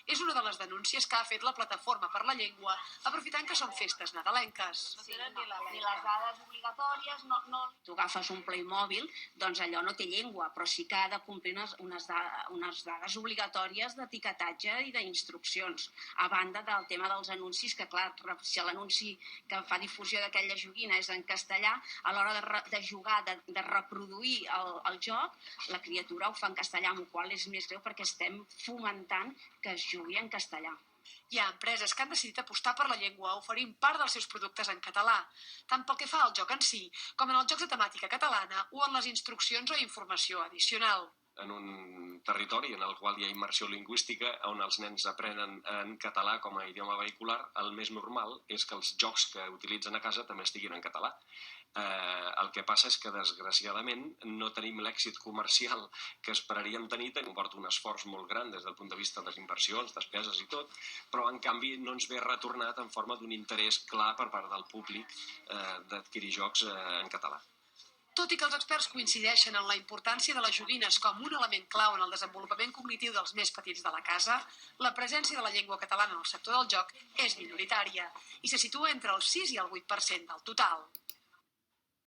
És una de les denúncies que ha fet la Plataforma per la Llengua, aprofitant que són festes nadalenques. Sí, ni les dades obligatòries, no... Tu agafes un Playmobil, doncs allò no té llengua, però sí que ha de complir unes dades obligatòries d'etiquetatge i d'instruccions. A banda del tema dels anuncis, que clar, si l'anunci que fa difusió d'aquella joguina és en castellà, a l'hora de jugar, de reproduir el joc, la criatura ho fa en castellà, amb el qual és més greu perquè estem fomentant que es jugui en castellà. Hi ha empreses que han decidit apostar per la llengua oferint part dels seus productes en català, tant pel que fa al joc en si, com en els jocs de temàtica catalana o en les instruccions o informació addicional. En un territori en el qual hi ha immersió lingüística, on els nens aprenen en català com a idioma vehicular, el més normal és que els jocs que utilitzen a casa també estiguin en català. El que passa és que, desgraciadament, no tenim l'èxit comercial que esperaríem tenir, comporta un esforç molt gran des del punt de vista de les inversions, despeses i tot, però en canvi no ens ve retornat en forma d'un interès clar per part del públic d'adquirir jocs en català. Tot i que els experts coincideixen en la importància de les joguines com un element clau en el desenvolupament cognitiu dels més petits de la casa, la presència de la llengua catalana en el sector del joc és minoritària i se situa entre el 6 i el 8% del total.